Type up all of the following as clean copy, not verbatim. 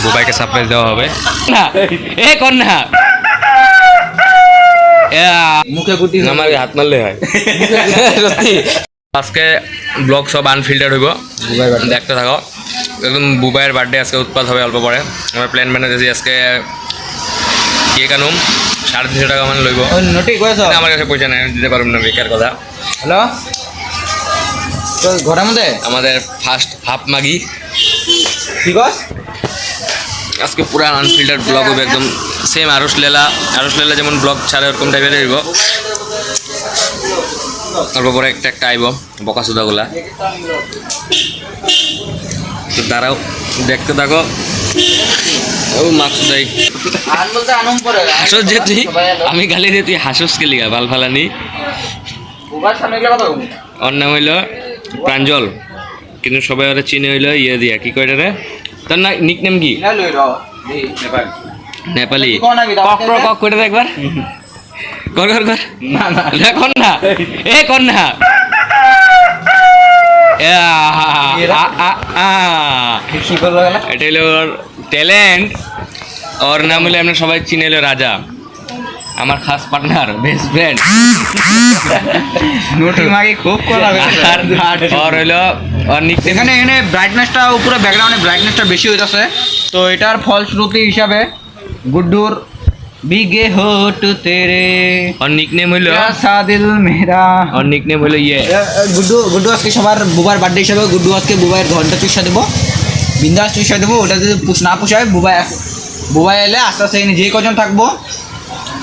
বুবাইকে surprise দেওয়া হবে না এ কর না মুখে গুটি আমার হাত মারলে হয় সত্যি আজকে ব্লগ সব আনফিল্টার্ড হইব দেখতে থাকো একদম বুবাইয়ের বার্থডে আজকে উৎপাদ হবে অল্প পরে আমরা প্ল্যান বানাইতেছি আজকে কেক আনুম 350 টাকা মানে লইব নটি কয়েছ আমার কাছে পয়সা নাই দিতে পারব না বেকার কথা হ্যালো তো ঘরের মধ্যে আমাদের ফার্স্ট হাফ মাগি কি কস আজকে পুরো আনফিল্টার্ড ব্লগ হবে একদম সেম আরশ লেলা যেমন ব্লগ ছাড়ে ওরকম টাইপের হইব অল্প পরে একটা আইব বকাসুদাগুলা তো দাঁড়াও দেখতে থাকো ও মাকসুদাই হাসস যে তুই আমি গালি দিয়ে তুই হাসস কে লিগা ভাল ফালানি ওর নাম হইল প্রাঞ্জল কিন্তু সবাই ওরা চিনে হইল ইয়ে দিয়া কি কয় রে তোর না নিক নেম কি নেপালি কক কক করে দে একবার কর কর কর না না কর না এ কর না এটা হলো ওর ট্যালেন্ট ওর নাম হলে আমরা সবাই চিনে এলো রাজা আমার খাস পার্টনার বেস্ট ফ্রেন্ড নোটি মাগে খুব করা আর হইলো আর নিক এখানে ব্রাইটনেসটা উপরে ব্যাকগ্রাউন্ডে ব্রাইটনেসটা বেশি হইতাছে তো এটার ফলশ্রুতি হিসাবে গুড্ডুর বিগে হোট তেরে আর নিকনেম হইলো সাদিল মেরা আর নিকনেম হইলো ইয়ে গুড্ডু আজকে সবার বুবার বার্থডে হিসাবে গুড্ডু আজকে বুবাইয়ের ঘন্টা চুষা দেবো বিন্দাস চুষা দেবো ওটা যদি না পুষায় বুবাই এলে আস্তে আস্তে যে কজন থাকবো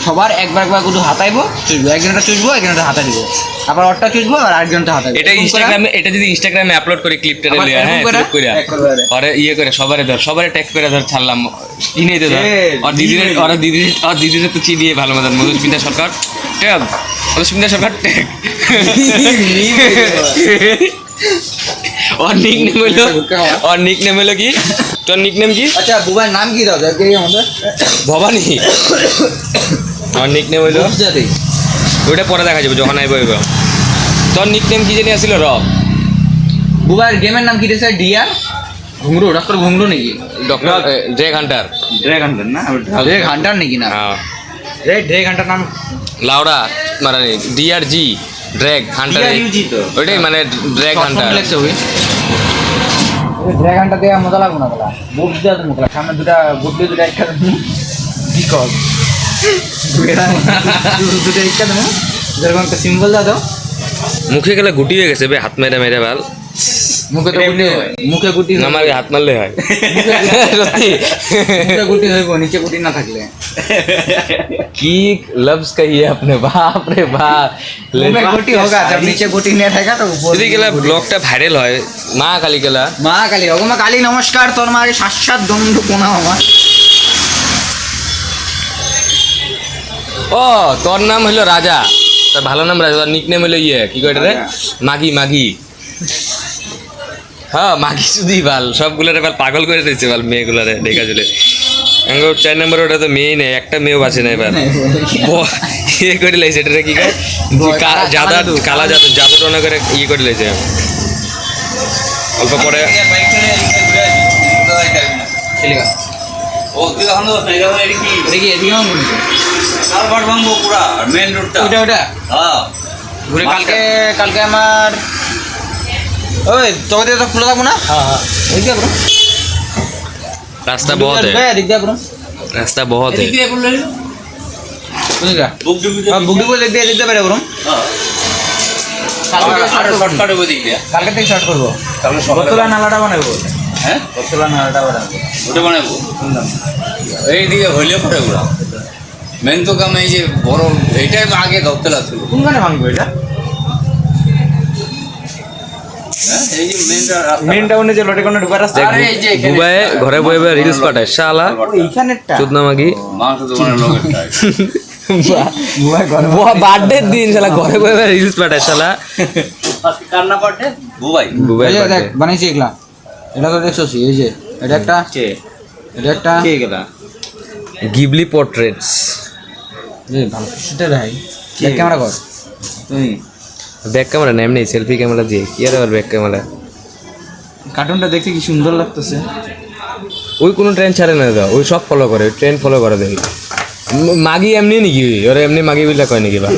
সবার একবার গুড্ডু হাতাইবো চুষবো একজনটা চুষবো একজনটা হাতা দিব আবার ওরটা চুষবো আর আরেকজনটা হাতাইবো এটা যদি ইনস্টাগ্রামে আপলোড করে ক্লিপটা লিয়া হ্যাঁ ক্লিক কইরা আরে ইয়ে করে সবারে ট্যাগ করে ধর ছাড়লাম চিনে দে ধর আর দিদির তো চিনিয়ে ভালো মতন মধুস্মিতা সরকার ট্যাগ মধুস্মিতা সরকার ট্যাগ ওর নিকনেম হলো কি তোর নিকনেম কি আচ্ছা বুবাইয়ের নাম কি দাও আমাদের ভবানী আমার নিকনেম হইলো ওইটা পরে দেখা যাবে যখন আইব তোর নিকনেম কি জানি আসছিল বুবাইয়ের গেমের নাম কি দিয়েছে ডিয়ার ঘুংরু ডক্টর ঘুংরু নাকি ডক্টর ড্রেগ হান্টার না ড্রেগ হান্টার নাকি না ড্রেগ হান্টার নাম লাউডা মানে ডিআরজি ড্রেগ হান্টার ওইটাই মানে ড্রেগ হান্টার ড্রেগ হান্টার দিয়ে মজা লাগবে না বলা বুক দেওয়া তো মুখলা সামনে দুটা একটা বিকজ দুটা একটা দেবো যেরকম একটা সিম্বল দাও মুখে গেলে গুটি হয়ে গেছে বে হাত মেরে ভাল মুখে গুটি আমার হাত মারলে হয় সত্যি মুখে গুটি হইব নিচে গুটি না থাকলে কি লফজ কহিए अपने बाप रे बाप मुंह गुटी होगा जब नीचे गुटी नहीं रहेगा तो যদি গেলা ব্লগটা ভাইরাল হয় মা কালী গেলা মা কালী নমস্কার তোর মারে সাক্ষাৎ দণ্ড কোনা আমার ও তোর নাম হলো রাজা তোর ভালো নাম রাজা তোর নিকনেম হলো ইয়ে কি কয় রে মাগি হ্যাঁ মাগি শুধুই ভাল সবগুলোরে ভাল পাগল করে দিয়েছে ভাল মেয়েগুলারে দেখা চলে 4 নম্বর ওটা তো মেয়ে নেই একটা মেয়েও বাঁচে না এবার ইয়ে করে লাইছে এটা কি কয় কালা জাদু টনা করে ইয়ে করে লাইছে অল্প পরে কালকে আমার ওই তোকে তো খুলে থাকবো না रास्ता बहुत है रास्ता बहुत है বুকডুবো দেখতে পারে বরং কালকে থেকে শর্ট করবো বতলা নালাটা বানাবো হ্যাঁ বতলা নালাটা বানাবো ওটা বানাবো এইদিকে হইলে পরে ওরা মেন তো কাম এই যে বড় এইটাই আগে দপ্তলা ছিল কোনখানে ভাঙবো এটা মেন টাউনে যে লটে কোনে ঢোকার রাস্তা দুবাই ঘরে বসে রিলস পাঠায় শালা এইখানেরটা চোদনা মাগি মাংস দোকানের লোকেরটা বার্থডে দিন শালা ঘরে বসে রিলস পাঠায় শালা আজকে কান্না পাঠে বুবাই দেখ বানাইছি এগুলা এটা তো দেখছস এই যে এটা একটা কে গেলা গিবলি পোর্ট্রেটস ভালো সেটা ভাই ক্যামেরা কর তুই ব্যাক ক্যামেরা নেম নেই সেলফি ক্যামেরা দিয়ে কি আর ব্যাক ক্যামেরা কার্টুনটা দেখতে কি সুন্দর লাগতেছে। ওই কোনো ট্রেন ছাড়ে না দাদা, ওই সব ফলো করে, ট্রেন ফলো করে দেখি। মাগি এমনি নাকি ওরা এমনি মাগি বিলা কয় নাকি বা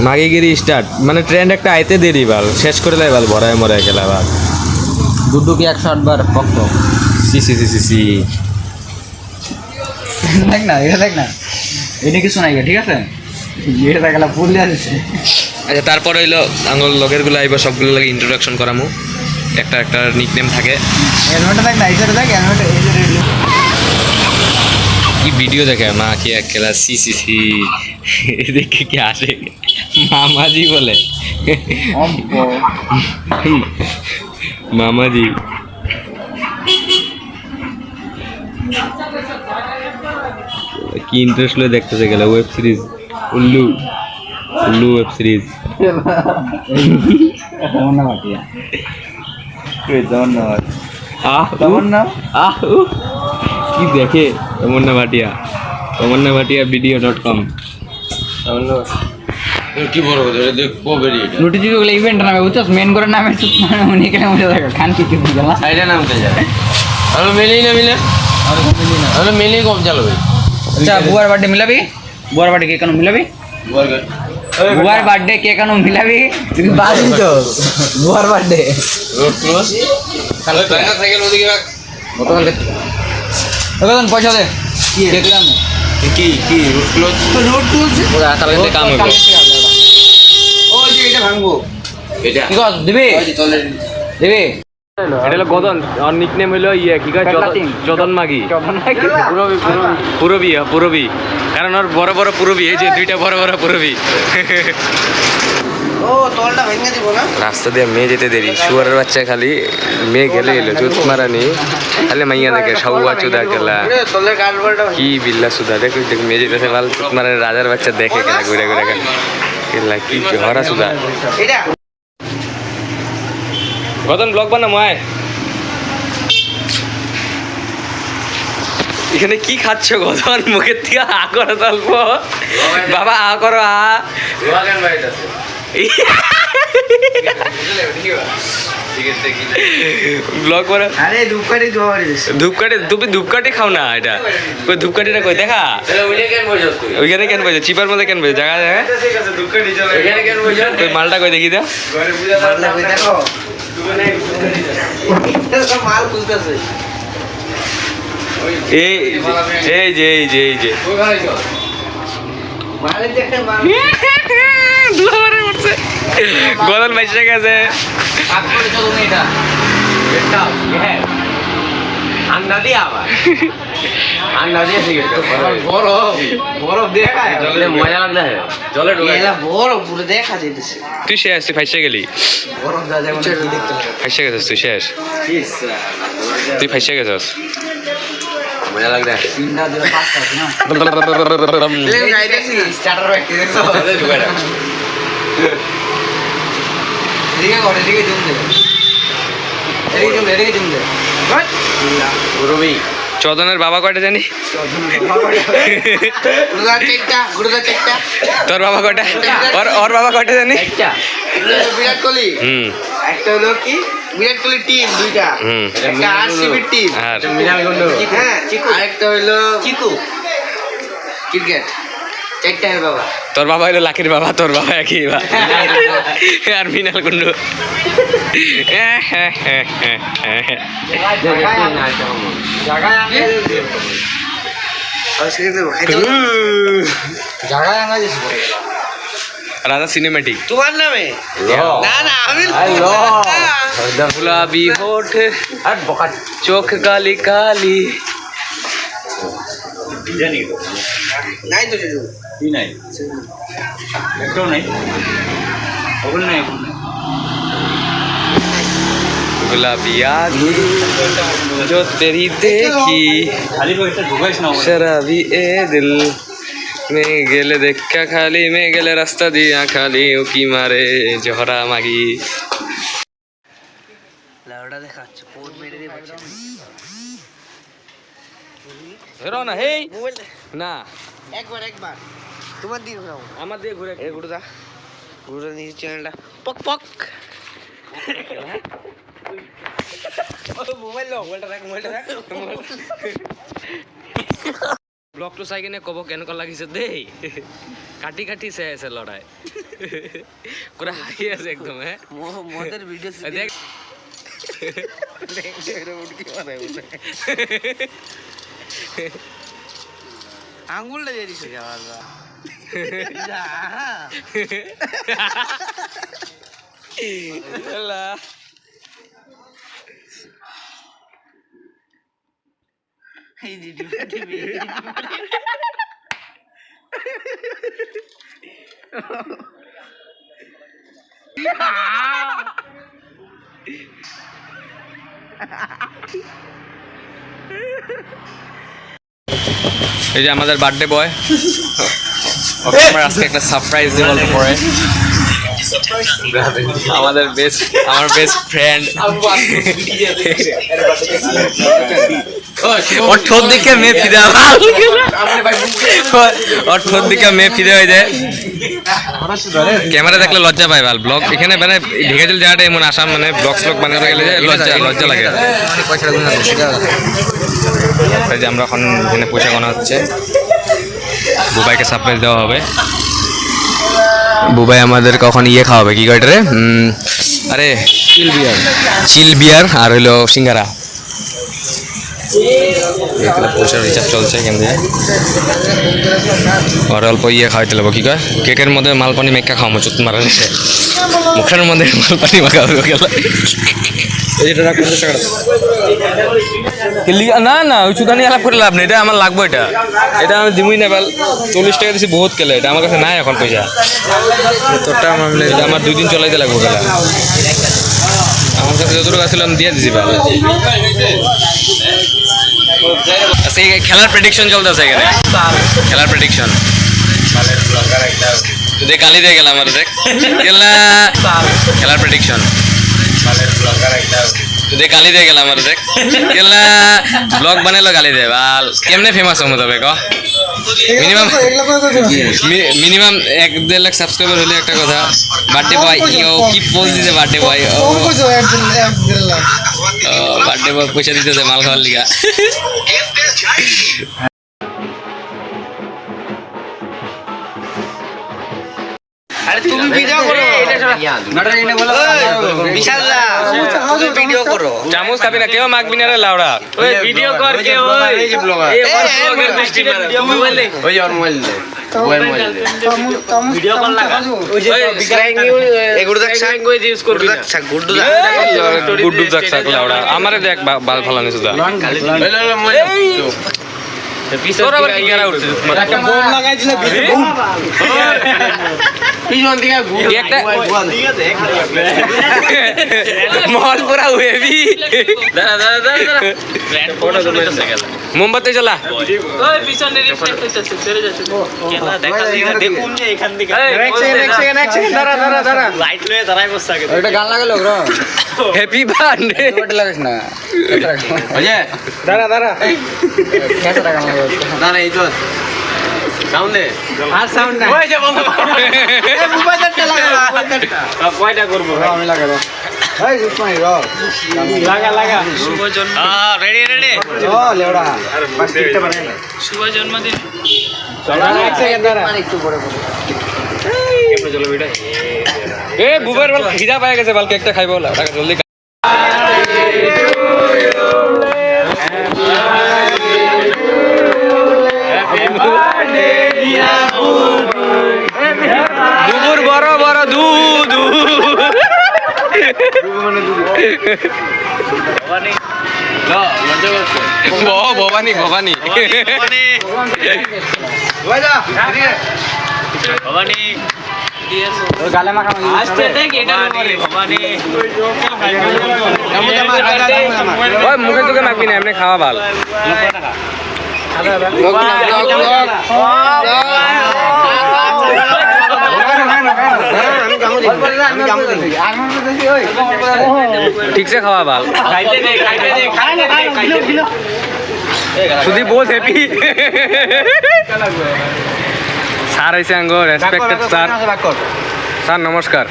মাগিগিরি স্টার্ট মানে ট্রেন্ড একটা আইতে দেরি বাল শেষ করে লাই বাল ভরায় মরায় খেলা বাল গুড্ডু কি 108 বার পক পক। সি সি সি সি সি দেখ না এটা কি শোনাই ঠিক আছে, এটা দেখালা পুরলে আছে। আচ্ছা তারপরে হইলো আঙুল লগেরগুলো আইবা সবগুলো লাগে ইন্ট্রোডাকশন করামু, একটা একটা নিকনেম থাকে। হেলমেটটা দেখ না, এইটা দেখ হেলমেট এই যে রেড কি ভিডিও দেখে মা কি এক খেলা সি সি সি দেখে কি আসে মামাজি বলে মামাজি। কি ইন্টারেস্ট হলে দেখতেছে গেলে web series Ullu Ullu web series Tamanna Bhatia Tamanna কি দেখে তমন্না ভাটিয়া video.com কি বড় কথা এটা দেখো বেরিয়ে লুটি জিকে গুলো ইভেন্ট নামে বুঝছস, মেন করে নামে মানে উনি কেন মজা দেখা খান কি কি বুঝলা সাইডে নামতে যায় আমরা মেলেই না মিলে আমরা মেলেই কম চালাবে। আচ্ছা বুয়ার বার্থডে মিলাবি, বুয়ার বার্থডে কে কেন মিলাবি, বুয়ার বার্থডে কে কেন মিলাবি তুই বাজিন তো বুয়ার বার্থডে রোড ক্লোজ তাহলে টাকা সাইকেল ওদিকে রাখ কত হলে কত পয়সা দে দেখলাম কি কি রোড ক্লোজ ওরা তাহলে কাম হবে ওই যে এটা ভাঙবো এটা কি কর দিবি দিবি এটা হলো গদন, আর নিকনেম হলো ইয়ে কি কয় চদন মাগি পুরবি কারণ ওর বড় বড় পুরবি, এই যে দুইটা বড় বড় পুরবি। ও তলটা ভেঙে দিব না, রাস্তা দিয়ে মেয়ে যেতে দেরি, শুয়ারের বাচ্চা খালি মেয়ে গেলে এলো চুত মারানি খালি মাইয়া দেখে সৌয়া চুদা গেলা তলের কাঠবলটা কি বিল্লা সুদা দেখো দেখ মেয়ে যেতেছে মাল চুত মারানি রাজার বাচ্চা দেখে কেনা ঘুরে ঘুরে কেলা কি জহরা সুদা। এটা গদন ব্লগ বানা ময় এখানে কি খাচ্ছ গদন, মুখের থেকে আ করো তল্প বাবা আ করো আ ব্লগ করে আরে ধূপকাঠি তুমি ধূপকাঠি খাও না, এটা কই ধূপকাঠিটা কই দেখা ওইখানে কেন বসে চিপার মধ্যে কেন বসে জায়গা জায়গায় কই মালটা কই দেখি দা মাল বুঝতেছে এই যে গদন বাইসে গেছে আন্ডা দিয়ে আবার আন্ডা দিয়ে বরফ দেখা মজা লাগলে জলে বরফ পুরো দেখা যাইতেছে, তুই শেষ তুই ফাইসে গেলি বরফ যা যেমন দেখতে ফাইসে গেছিস তুই শেষ তুই ফাইসে গেছিস মজা লাগলে তিনটা দিলে পাঁচটা আছে না স্টার্টার ব্যাগ দেখছো এদিকে করে এদিকে জুম দে এদিকে জুম দে চদনের বাবা কয়টা জানি তোর বাবা কয়টা ওর বাবা কয়টা জানি বিরাট কোহলি একটা হলো কি বিরাট কোহলি টিম দুইটা, একটা আরসিবি টিম আর হ্যাঁ আরেকটা হলো চিকু ক্রিকেট, চারটা এর বাবা। তোর বাবা হলো লাকির বাবা, তোর বাবা একই আর মিনাল কুন্ডু রাজা সিনেমেটিক তোমার নামে না না আমি গুলাবি হোঠ আর বকা চোখ কালি কালি নাই তো শুধু কি নাই একটাও নাই ওগুলো নাই गुलाबी आँखें जो तेरी देखी খালি একটা ঢুকাইছ না शराबी ए दिल में गेले देखा खाली में गेले रास्ता दिया खाली उकी मारे जोहरा मागी লাউডা দেখাচ্ছে কোড মেরে দিয়ে বলছে হেরো না হেই না একবার তোমার দিয়ে ঘুরাও আমার দিয়ে ঘুরে এ গুড়দা গুড়দা নিজ চ্যানেলটা পক পক ব্লগটো চাই কিনে ক'ব কেনেকুৱা লাগিছে দেই কাটি কাটি চাই আছে ল'ৰাই পুৰা হাঁহি আছে একদম হে মোদের ভিডিও দেখ আঙুলটা দিয়ে দিছে আবার এই যে আমাদের বার্থডে বয় ওকে আমরা আজকে একটা সারপ্রাইজ দেব অল্প পরে আমার বেস্ট ফ্রেন্ড और ठोद दिखे मैं फिदा और ठोद दिखे मैं फिदा হয়ে যায় ক্যামেরা দেখলে লজ্জা পায় ভাল ব্লগ এখানে মানে ঢেকেছিল জায়গাটা এমন আসাম মানে ব্লগ স্লগ বানাতে গেলে লজ্জা লাগে এই যে আমরা এখন এখানে পয়সা গোনা হচ্ছে বুবাইকে সারপ্রাইজ দেওয়া হবে বুবাই আমাদের কখন ইয়ে খাওয়াবে কি কয়টা রে আরে চিল বিয়ার আর হইলো সিঙ্গারা পয়সার হিসাব চলছে এখান দিয়ে আর অল্প ইয়ে খাওয়াইতে লাগবো কি কয় কেকের মধ্যে মালপানি মেকা খাওয়াবো চুত মারা নিছে মুখের মধ্যে মালপানি মাখা হয়ে গেল না না ওই চুদানি আলাপ করে লাভ নেই এটা আমার লাগবে এটা আমি দিমই না 40 টাকা দিছি বহুত কেলে এটা আমার কাছে নাই এখন পয়সা তোরটা আমার 2 দিন চলাইতে লাগবো গেলা আমার কাছে যতটুকু আসলে আমি দিয়ে দিছি ভালো আচ্ছা এই খেলার প্রেডিকশন চলতেছে এখানে খেলার প্রেডিকশন দেখ গালি দিয়ে গেলাম আর দেখ খেলার প্রেডিকশন দেখ গালি দিয়ে গেলাম আর দেখ ব্লগ বানাইলো গালি দে ভাল কেমনে ফেমাস হম তবে ক মিনিমাম 1-1.5 লাখ সাবস্ক্রাইবার হলে একটা কথা বার্থডে বয় কি পোজ দিতে বার্থডে বয় বার্থডে বয় পয়সা দিতেছে মাল খাওয়ার লিগা আরে তুমি ভিডিও করো বিশাল ভিডিও করো চামচ খাবি না কেউ মাখবি না রে লাউড়া ওই ভিডিও কর কে ওই এই যে ব্লগার এই ব্লগার দৃষ্টি মোবাইল দে ওই আর মোবাইল দে ভিডিও কল লাগা ওই যে এগুলো দেখ সাইন কই ইউজ করবি না গুড্ডু দেখ লাউড়া আমারে দেখ বাল ফালানি সুদা পিছন থেকে গিরা উঠছে একটা বোম লাগাই দিলে বোম পিছন থেকে গুড একটা মল পুরা হেভি দাদা ব্র্যান্ড ফটো তুলতে গেল মোমবাতি জ্বালা ওই পিছনে রিফ্লেক্ট হইতাছে চলে যাচ্ছে কেলা দেখা যায় না দেখুন যে এখান থেকে এক সেকেন্ড দাঁড়া লাইট লয়ে দাঁড়াই বসে আগে এটা গান লাগালো ব্রো হ্যাপি বার্থডে ওটা লাগাস না ওয়ে দাঁড়া কেসে গান লাগালো না এই তো সাউন্ড দে আর সাউন্ড না ওই যে বন্ধ এই মোবাইলটা লাগা কয়টা করব আমি লাগাবো এই সুপাই র লাগা শুভ জন্ম রেডি ও লেওড়া বাস টিকটা বানাই না শুভ জন্মদিন চলা এক সেকেন্ড দাঁড়া একটু পরে কেমনে চলো বেটা এ বুবার বল খিদা পায় গেছে বল কেকটা খাইবো টাকা জলদি দুপুর বড় বড় দুধ ভবানী ভবানী গালে মাখা মুখে চোখে মাখবি না এমনি খাওয়া ভাল ঠিকছে খাওয়া ভাল শুধু বহুত হ্যাপি স্যার হয়েছে আঙ্গো রেসপেক্টেড স্যার স্যার নমস্কার।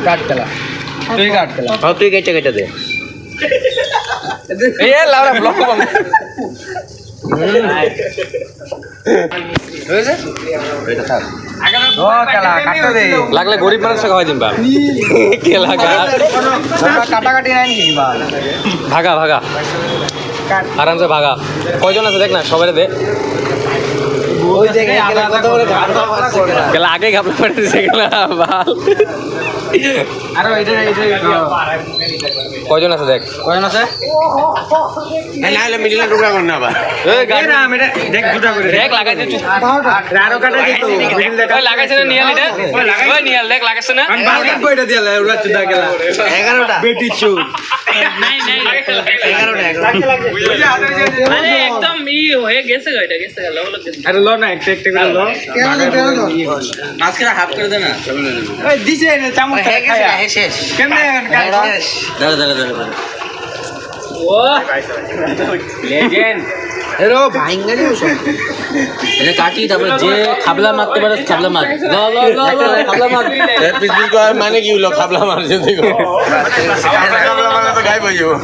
কাট খেলা তুই কাট খেলা তুই কেটে কেটে দে এ লাউরা ব্লক বন্ধ। ও খেলা কাটতে দে লাগলে গরিব মানুষকে খাওয়াই দিন বা খেলা কাটাকাটি নাই নাকি বা ভাগা ভাগা আরামসে ভাগা। কয়জন আছে দেখ না সবাই দে। ওই জায়গায় খেলা কত বড় গেলা আগে ঘাপলা করে দিছে গেলা ভাল। আরে এটা কয়জন আছে দেখ। কয়জন আছে না হলে মিডিলে টুকরা কর না বা দেখ দুটা করে দেখ লাগাইছে চুপ। আরো কাটা যেত ওই লাগাইছে না নিয়াল এটা। ওই নিয়াল দেখ লাগাইছে না। কয়টা দিলা ওরা চুদা গেলা 11টা বেটি চুদ নাই নাই 11টা আরে একদম ই হয়ে গেছে গো, এটা গেছে গেল হলো গেছে। আরে লো না একটা একটা করে লো আজকে হাফ করে দে না ওই দিছে না চামচ হয়ে গেছে না, হে শেষ কেমনে শেষ দাঁড়া ও লেজেন্ড এরো ভাইঙ্গালি ওসব এটা কাটি তারপরে যে খাবলা মারতে পারে খাবলা মার ল ল ল খাবলা মার পিছপিছ করার মানে কি হলো খাবলা মারছে দেখো খাবলা মারলে তো গায়েব হয়ে যাবো।